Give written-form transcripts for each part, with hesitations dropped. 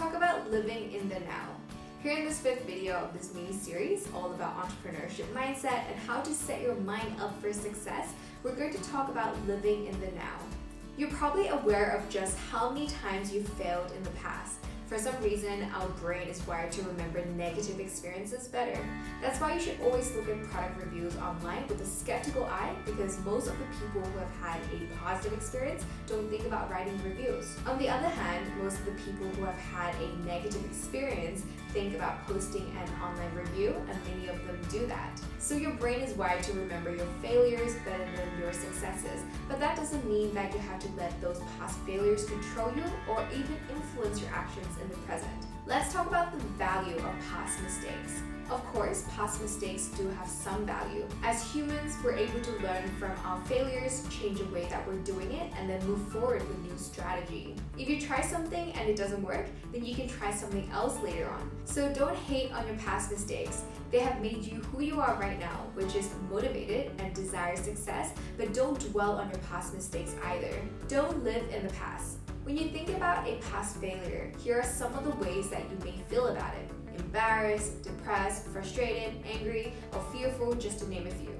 talk about living in the now. Here in this 5th video of this mini-series, all about entrepreneurship mindset and how to set your mind up for success, we're going to talk about living in the now. You're probably aware of just how many times you failed in the past. For some reason, our brain is wired to remember negative experiences better. That's why you should always look at product reviews online with a skeptical eye, because most of the people who have had a positive experience don't think about writing reviews. On the other hand, most of the people who have had a negative experience think about posting an online review, and many of them do that. So your brain is wired to remember your failures better than your successes, but that doesn't mean that you have to let those past failures control you or even influence your actions in the present. Let's talk about the value of past mistakes. Of course, past mistakes do have some value. As humans, we're able to learn from our failures, change the way that we're doing it, and then move forward with new strategy. If you try something and it doesn't work, then you can try something else later on. So don't hate on your past mistakes. They have made you who you are right now, which is motivated and desires success, but don't dwell on your past mistakes either. Don't live in the past. When you think about a past failure, here are some of the ways that you may feel about it. Embarrassed, depressed, frustrated, angry, or fearful, just to name a few.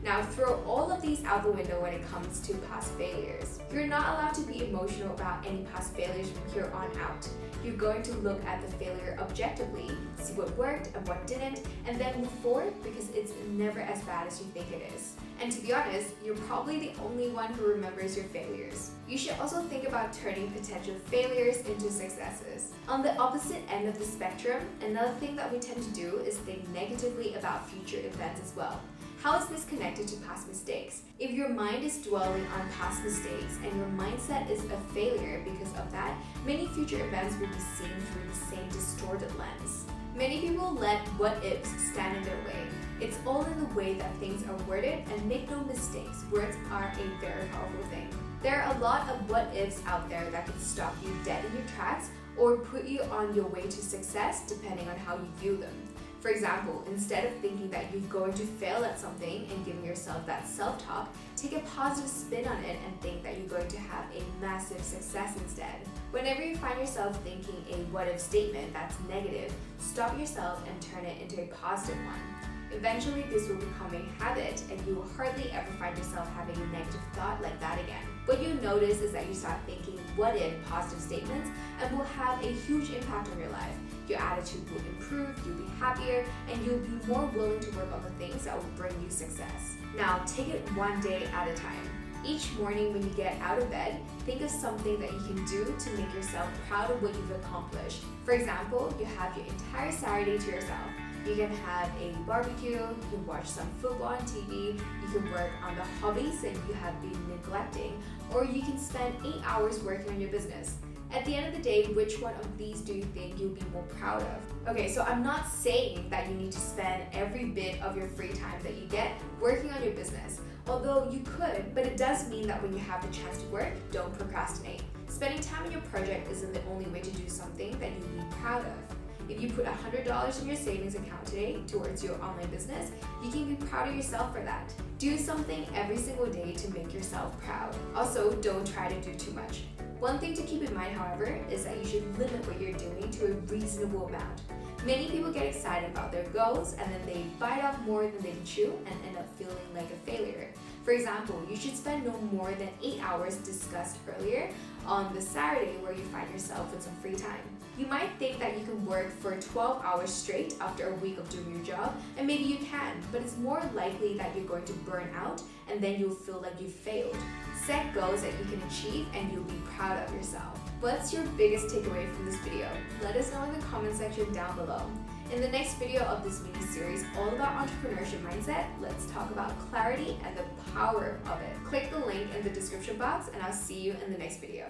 Now throw all of these out the window when it comes to past failures. You're not allowed to be emotional about any past failures from here on out. You're going to look at the failure objectively, see what worked and what didn't, and then move forward, because it's never as bad as you think it is. And to be honest, you're probably the only one who remembers your failures. You should also think about turning potential failures into successes. On the opposite end of the spectrum, another thing that we tend to do is think negatively about future events as well. How is this connected to past mistakes? If your mind is dwelling on past mistakes and your mindset is a failure because of that, many future events will be seen through the same distorted lens. Many people let what-ifs stand in their way. It's all in the way that things are worded, and make no mistakes, words are a very powerful thing. There are a lot of what-ifs out there that can stop you dead in your tracks or put you on your way to success depending on how you view them. For example, instead of thinking that you're going to fail at something and giving yourself that self-talk, take a positive spin on it and think that you're going to have a massive success instead. Whenever you find yourself thinking a what-if statement that's negative, stop yourself and turn it into a positive one. Eventually, this will become a habit, and you will hardly ever find yourself having a negative thought like that again. What you'll notice is that you start thinking what-if positive statements, and will have a huge impact on your life. Your attitude will improve, you'll be happier, and you'll be more willing to work on the things that will bring you success. Now, take it one day at a time. Each morning when you get out of bed, think of something that you can do to make yourself proud of what you've accomplished. For example, you have your entire Saturday to yourself. You can have a barbecue, you can watch some football on TV, you can work on the hobbies that you have been neglecting, or you can spend 8 hours working on your business. At the end of the day, which one of these do you think you'll be more proud of? Okay, so I'm not saying that you need to spend every bit of your free time that you get working on your business. Although you could, but it does mean that when you have the chance to work, don't procrastinate. Spending time on your project isn't the only way to do something that you'll be proud of. If you put $100 in your savings account today towards your online business, you can be proud of yourself for that. Do something every single day to make yourself proud. Also, don't try to do too much. One thing to keep in mind, however, is that you should limit what you're doing to a reasonable amount. Many people get excited about their goals, and then they bite off more than they can chew and end up feeling like a failure. For example, you should spend no more than 8 hours discussed earlier on the Saturday where you find yourself with some free time. You might think that you can work for 12 hours straight after a week of doing your job, and maybe you can, but it's more likely that you're going to burn out, and then you'll feel like you failed. Set goals that you can achieve, and you'll be proud of yourself. What's your biggest takeaway from this video? Let us know in the comment section down below. In the next video of this mini-series all about entrepreneurship mindset, let's talk about clarity and the power of it. Click the link in the description box, and I'll see you in the next video.